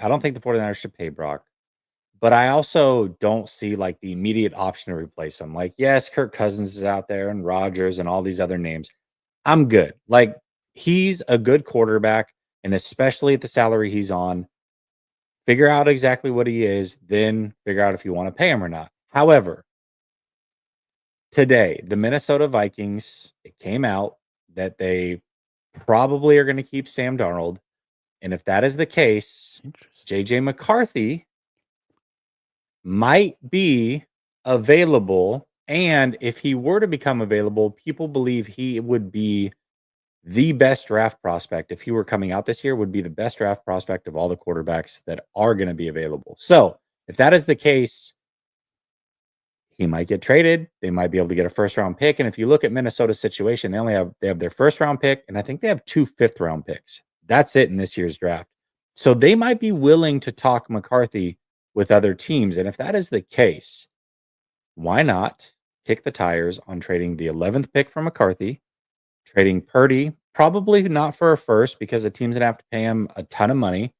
I don't think the 49ers should pay Brock. But I also don't see like the immediate option to replace him. Like, yes, Kirk Cousins is out there and Rodgers and all these other names. I'm good. Like, he's a good quarterback, and especially at the salary he's on, figure out exactly what he is, then figure out if you want to pay him or not. However, today, the Minnesota Vikings, it came out that they probably are going to keep Sam Darnold. And if that is the case, JJ McCarthy might be available. And if he were to become available, people believe he would be the best draft prospect. If he were coming out this year, would be the best draft prospect of all the quarterbacks that are going to be available. So if that is the case, he might get traded. They might be able to get a first round pick. And if you look at Minnesota's situation, they have their first round pick, and I think they have 2 fifth-round picks. That's it in this year's draft. So they might be willing to talk McCarthy with other teams. And if that is the case, why not kick the tires on trading the 11th pick for McCarthy, trading Purdy, probably not for a first because the team's going to have to pay him a ton of money.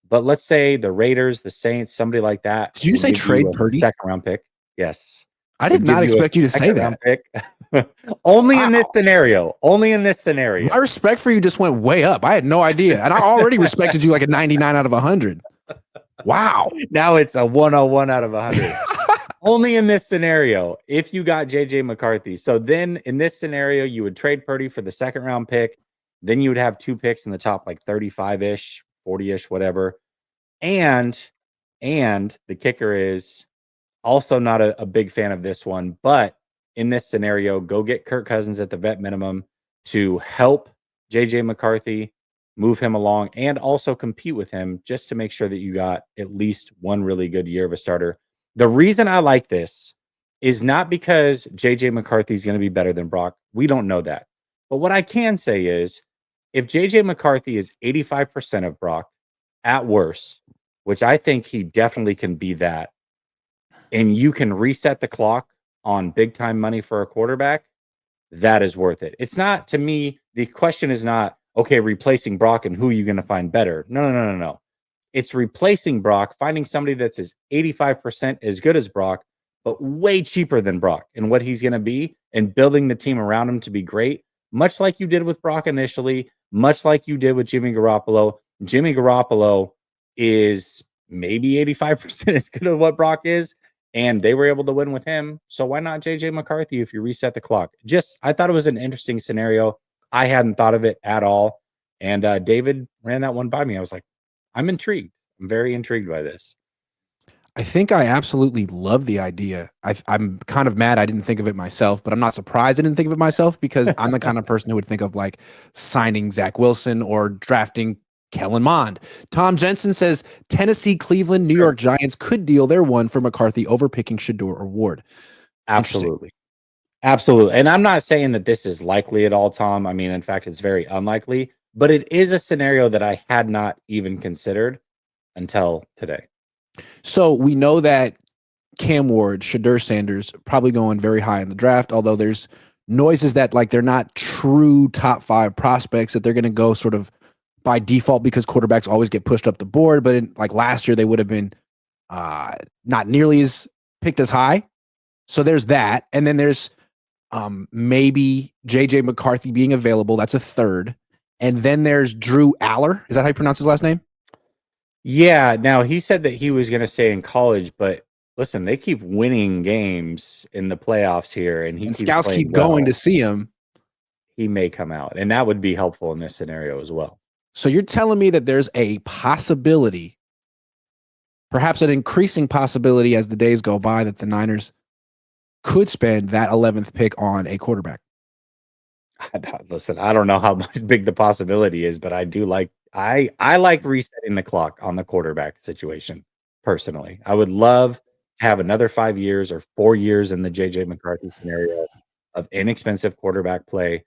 But let's say the Raiders, the Saints, somebody like that. Did you say trade Purdy? Second round pick. Yes. I did not expect you to say that. Pick. Only in this scenario. Only in this scenario. My respect for you just went way up. I had no idea. And I already respected you like a 99 out of 100. Wow. Now it's a 101 out of 100. Only in this scenario, if you got JJ McCarthy. So then in this scenario, you would trade Purdy for the second round pick. Then you would have 2 picks in the top, like 35-ish, 40-ish, whatever. And the kicker is also not a big fan of this one, but in this scenario, go get Kirk Cousins at the vet minimum to help JJ McCarthy move him along and also compete with him just to make sure that you got at least one really good year of a starter. The reason I like this is not because JJ McCarthy is going to be better than Brock. We don't know that. But what I can say is if JJ McCarthy is 85% of Brock at worst, which I think he definitely can be that, and you can reset the clock on big time money for a quarterback, that is worth it. It's not, to me, the question is not, okay, replacing Brock and who are you going to find better? No. It's replacing Brock, finding somebody that's as 85% as good as Brock, but way cheaper than Brock and what he's going to be, and building the team around him to be great, much like you did with Brock initially, much like you did with Jimmy Garoppolo. Jimmy Garoppolo is maybe 85% as good as what Brock is, and they were able to win with him. So why not JJ McCarthy if you reset the clock? I thought it was an interesting scenario. I hadn't thought of it at all. And David ran that one by me. I was like, I'm intrigued. I'm very intrigued by this. I think I absolutely love the idea. I'm kind of mad I didn't think of it myself, but I'm not surprised I didn't think of it myself because I'm the kind of person who would think of like signing Zach Wilson or drafting Kellen Mond. Tom Jensen says Tennessee, Cleveland, New York Giants could deal their one for McCarthy over picking Shador or Ward. Absolutely. And I'm not saying that this is likely at all, Tom. I mean, in fact, it's very unlikely, but it is a scenario that I had not even considered until today. So we know that Cam Ward, Shador Sanders, probably going very high in the draft, although there's noises that like they're not true top 5 prospects, that they're going to go sort of by default because quarterbacks always get pushed up the board. But like last year, they would have been not nearly as picked as high. So there's that. And then there's maybe JJ McCarthy being available. That's a third. And then there's Drew Aller. Is that how you pronounce his last name? Yeah. Now, he said that he was going to stay in college, but listen, they keep winning games in the playoffs here. And scouts keep going to see him. He may come out. And that would be helpful in this scenario as well. So you're telling me that there's a possibility, perhaps an increasing possibility as the days go by, that the Niners could spend that 11th pick on a quarterback? Listen, I don't know how big the possibility is, but I do like I like resetting the clock on the quarterback situation personally. I would love to have another 5 years or 4 years in the JJ McCarthy scenario of inexpensive quarterback play,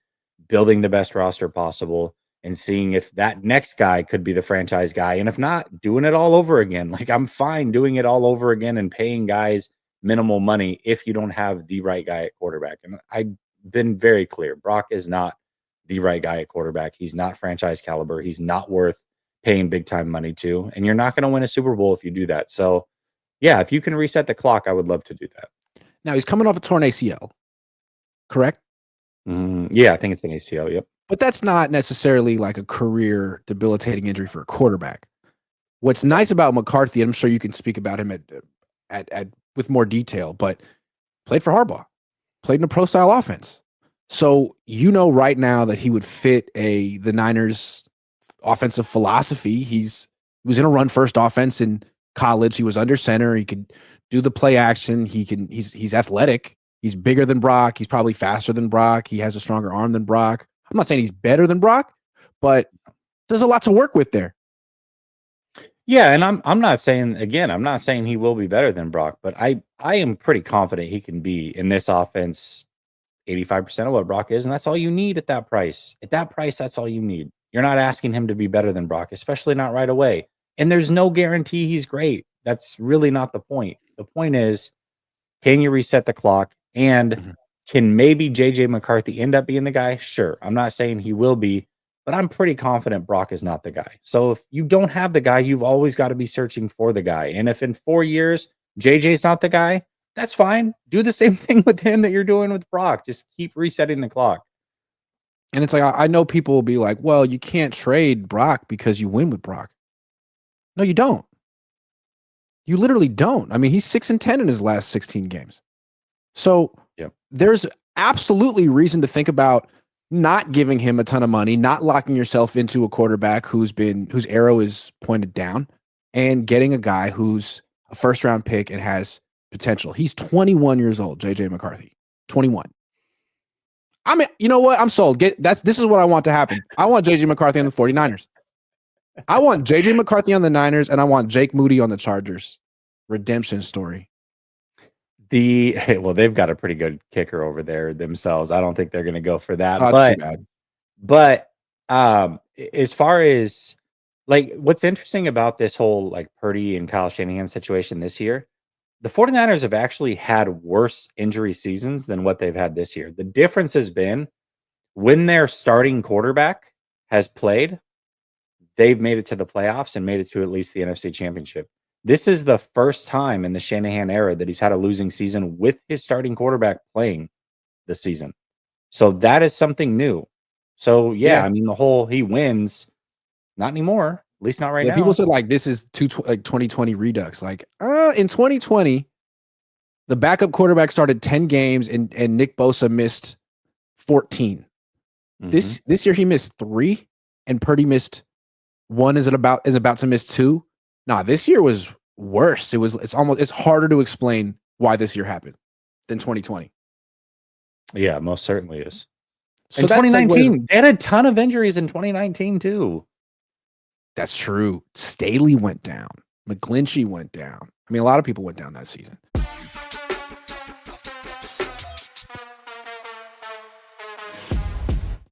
building the best roster possible, and seeing if that next guy could be the franchise guy. And if not, doing it all over again. Like, I'm fine doing it all over again and paying guys minimal money if you don't have the right guy at quarterback. And I've been very clear. Brock is not the right guy at quarterback. He's not franchise caliber. He's not worth paying big time money to, and you're not going to win a Super Bowl if you do that. So, yeah, if you can reset the clock, I would love to do that. Now he's coming off a torn ACL, correct? Yeah, I think it's an ACL. Yep. But that's not necessarily like a career debilitating injury for a quarterback. What's nice about McCarthy, and I'm sure you can speak about him at with more detail, but played for Harbaugh, played in a pro style offense. So you know right now that he would fit the Niners offensive philosophy. He was in a run first offense in college. He was under center. He could do the play action. He's athletic. He's bigger than Brock. He's probably faster than Brock. He has a stronger arm than Brock. I'm not saying he's better than Brock, but there's a lot to work with there. Yeah, and I'm not saying he will be better than Brock, but I am pretty confident he can be in this offense 85% of what Brock is, and that's all you need at that price. At that price, that's all you need. You're not asking him to be better than Brock, especially not right away. And there's no guarantee he's great. That's really not the point. The point is, can you reset the clock? And can maybe JJ McCarthy end up being the guy? Sure. I'm not saying he will be, but I'm pretty confident Brock is not the guy. So if you don't have the guy, you've always got to be searching for the guy. And if in 4 years, JJ's not the guy, that's fine. Do the same thing with him that you're doing with Brock. Just keep resetting the clock. And it's like, I know people will be like, well, you can't trade Brock because you win with Brock. No, you don't. You literally don't. I mean, he's 6-10 in his last 16 games. So there's absolutely reason to think about not giving him a ton of money, not locking yourself into a quarterback whose arrow is pointed down, and getting a guy who's a first round pick and has potential. He's 21 years old, JJ McCarthy. 21. I mean, you know what? I'm sold. This is what I want to happen. I want JJ McCarthy on the 49ers. I want JJ McCarthy on the Niners, and I want Jake Moody on the Chargers. Redemption story. They've got a pretty good kicker over there themselves. I don't think they're going to go for that. That's too bad. But as far as like what's interesting about this whole like Purdy and Kyle Shanahan situation this year, the 49ers have actually had worse injury seasons than what they've had this year. The difference has been when their starting quarterback has played, they've made it to the playoffs and made it to at least the NFC Championship. This is the first time in the Shanahan era that he's had a losing season with his starting quarterback playing this season. So that is something new. So, I mean, the whole he wins, not anymore, at least not right now. People said, like, this is 2020 redux. Like, in 2020, the backup quarterback started 10 games and Nick Bosa missed 14. This year he missed 3 and Purdy missed 1 is about to miss 2. Nah, this year was worse. It's harder to explain why this year happened than 2020. Yeah, most certainly is. So in 2019, they had a ton of injuries in 2019 too. That's true. Staley went down. McGlinchey went down. I mean, a lot of people went down that season.